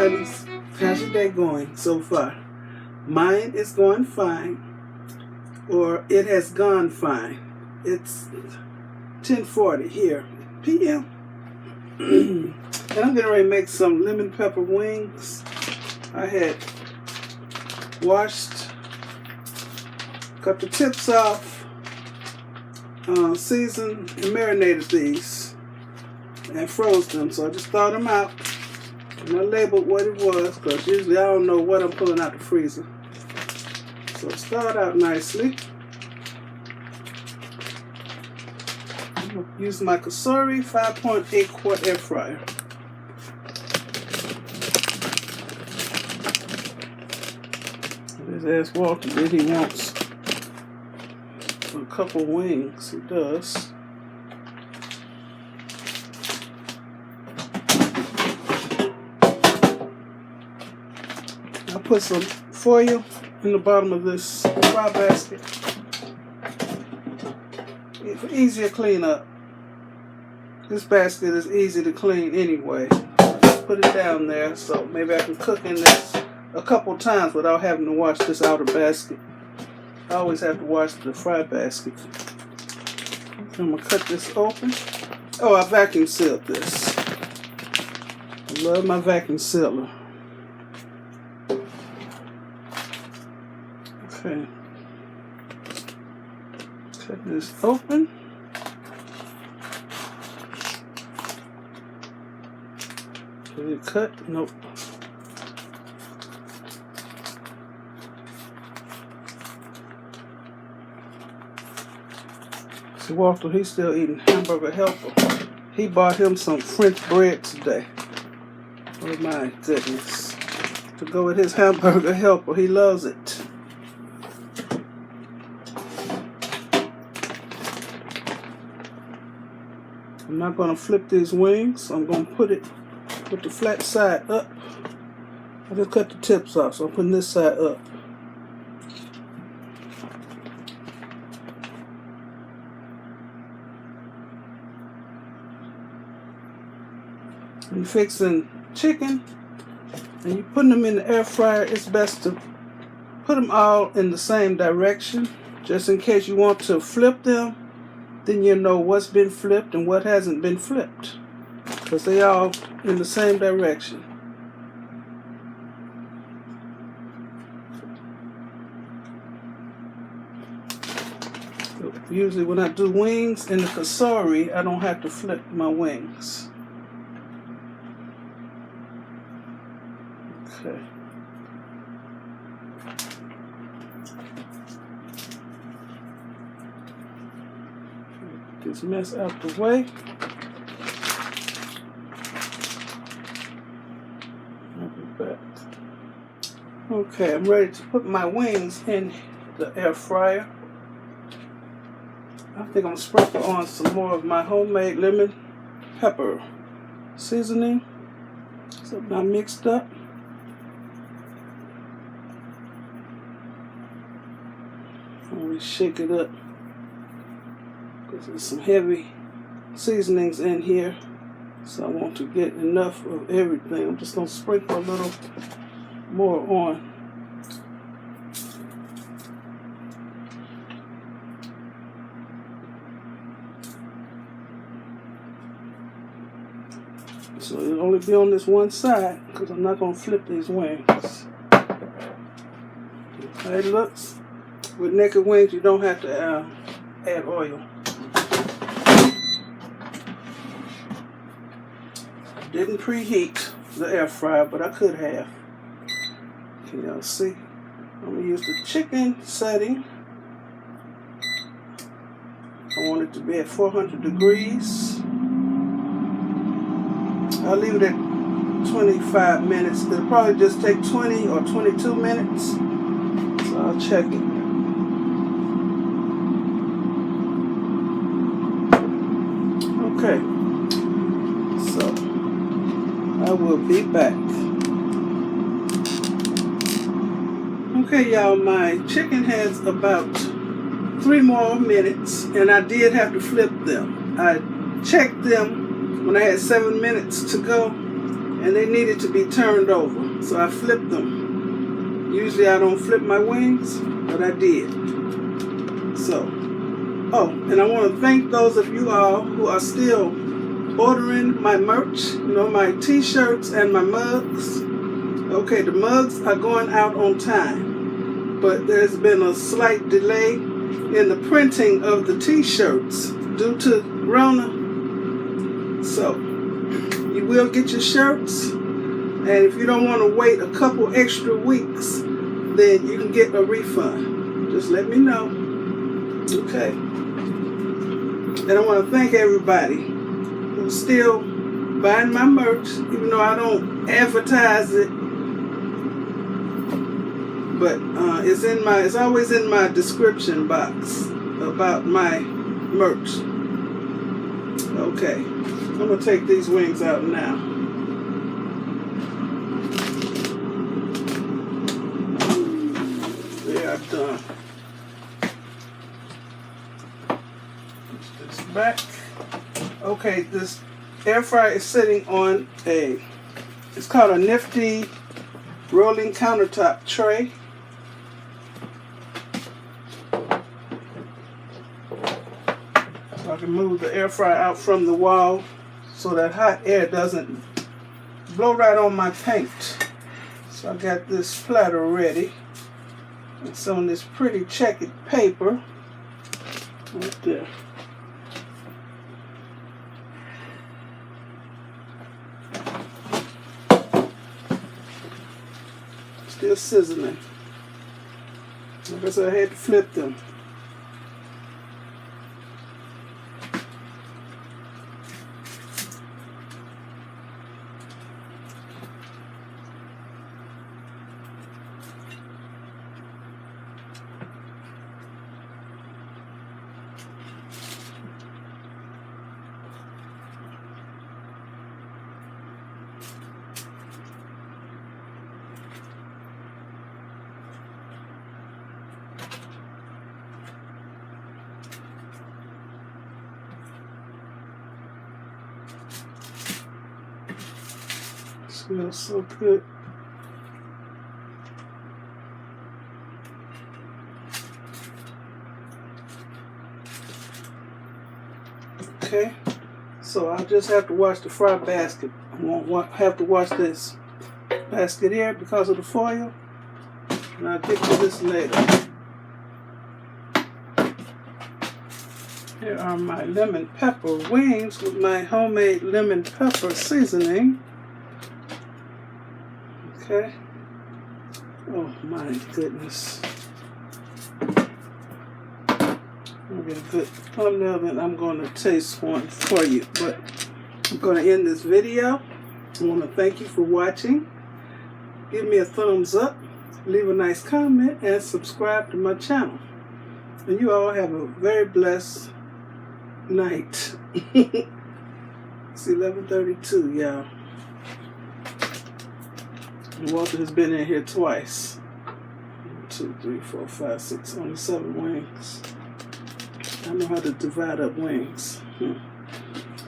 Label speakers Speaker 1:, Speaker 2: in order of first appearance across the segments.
Speaker 1: honeys. How's your day going so far? Mine is going fine, or it has gone fine. It's 10:40 here, p.m. And I'm getting ready to make some lemon pepper wings. I had washed, cut the tips off, seasoned and marinated these, and froze them. So I just thawed them out, and I labeled what it was, because usually I don't know what I'm pulling out the freezer. So it's thawed out nicely. I'm going to use my Cosori 5.8 quart air fryer. Just ask Walter that he wants a couple wings. He does. I'll put some foil in the bottom of this fry basket for easier cleanup. This basket is easy to clean anyway. Put it down there so maybe I can cook in this a couple times without having to wash this outer basket. I always have to wash the fry basket. I'm going to cut this open. Oh, I vacuum sealed this. I love my vacuum sealer. Okay. Cut this open. Did it cut? Nope. See, Walter, he's still eating hamburger helper. He bought him some French bread today. Oh my goodness. To go with his hamburger helper. He loves it. I'm not going to flip these wings. I'm going to put it with the flat side up. I just cut the tips off, so I'm putting this side up. When you're fixing chicken and you're putting them in the air fryer, it's best to put them all in the same direction, just in case you want to flip them. Then you know what's been flipped and what hasn't been flipped, because they all in the same direction. Usually when I do wings in the Cosori, I don't have to flip my wings. Okay. Get this mess out the way. I'll be back. Okay, I'm ready to put my wings in the air fryer. I think I'm going to sprinkle on some more of my homemade lemon pepper seasoning. Something I mixed up. Always shake it up because there's some heavy seasonings in here, so I want to get enough of everything. I'm just going to sprinkle a little more on. So it'll only be on this one side because I'm not going to flip these wings. How it looks. With naked wings, you don't have to add oil. Didn't preheat the air fryer, but I could have. Can y'all see? I'm going to use the chicken setting. I want it to be at 400 degrees. I'll leave it at 25 minutes. It'll probably just take 20 or 22 minutes. So I'll check it. Okay, so I will be back. Okay, y'all, my chicken has about 3 more minutes, and I did have to flip them. I checked them when I had 7 minutes to go, and they needed to be turned over. So I flipped them. Usually I don't flip my wings, but I did. So, oh, and I want to thank those of you all who are still ordering my merch, you know, my t-shirts and my mugs. Okay, the mugs are going out on time, but there's been a slight delay in the printing of the t-shirts due to Rona. So you will get your shirts, and if you don't want to wait a couple extra weeks, then you can get a refund. Just let me know. Okay. And I want to thank everybody who's still buying my merch, even though I don't advertise it. But it's always in my description box about my merch. Okay, I'm gonna take these wings out now. They are done. Push this back. Okay, this air fryer is sitting on it's called a nifty rolling countertop tray. So I can move the air fryer out from the wall so that hot air doesn't blow right on my paint. So I got this platter ready. It's on this pretty checkered paper right there. Still sizzling. Like I said, I had to flip them. Smells so good. Okay, so I'll just have to wash the fry basket. I won't have to wash this basket here because of the foil, and I'll get to this later. Here are my lemon pepper wings with my homemade lemon pepper seasoning. Okay. Oh my goodness. I'll get a good thumbnail and I'm going to taste one for you. But I'm going to end this video. I want to thank you for watching. Give me a thumbs up, leave a nice comment, and subscribe to my channel. And you all have a very blessed night. It's 11:32, y'all. Walter has been in here twice. 1, 2, 3, 4, 5, 6, only 7 wings. I know how to divide up wings.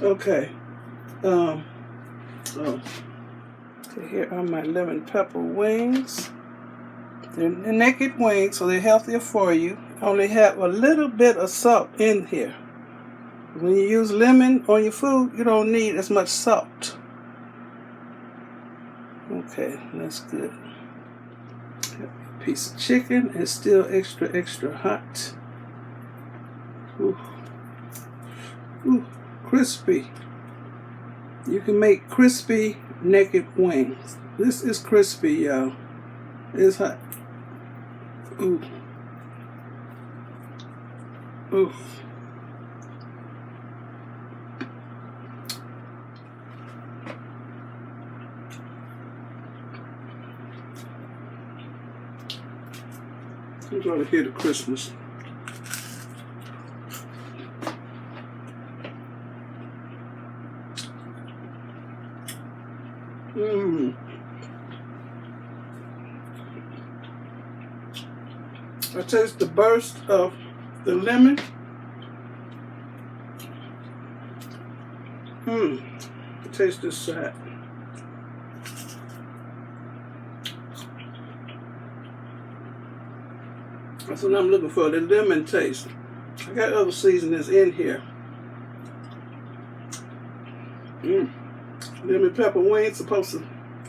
Speaker 1: Okay. Okay, here are my lemon pepper wings. They're naked wings, so they're healthier for you. Only have a little bit of salt in here. When you use lemon on your food, you don't need as much salt. Okay, that's good. A piece of chicken is still extra hot. Ooh. Ooh, crispy. You can make crispy naked wings. This is crispy, y'all. It's hot. Ooh. Ooh. I'm trying to hear the Christmas. I taste the burst of the lemon. I taste this side. That's what I'm looking for, the lemon taste. I got other seasonings in here. Lemon pepper wings supposed to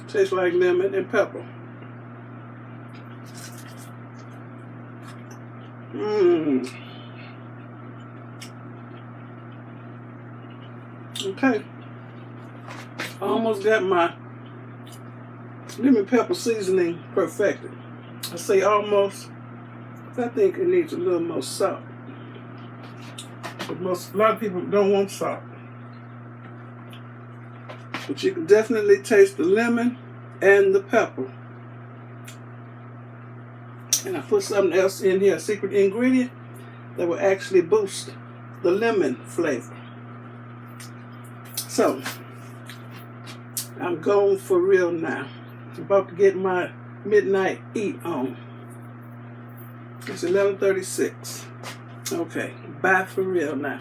Speaker 1: taste like lemon and pepper. Okay. I almost got my lemon pepper seasoning perfected. I say almost. I think it needs a little more salt. But a lot of people don't want salt. But you can definitely taste the lemon and the pepper. And I put something else in here, a secret ingredient that will actually boost the lemon flavor. So, I'm going for real now. I'm about to get my midnight eat on. It's 11:36. Okay, bye for real now.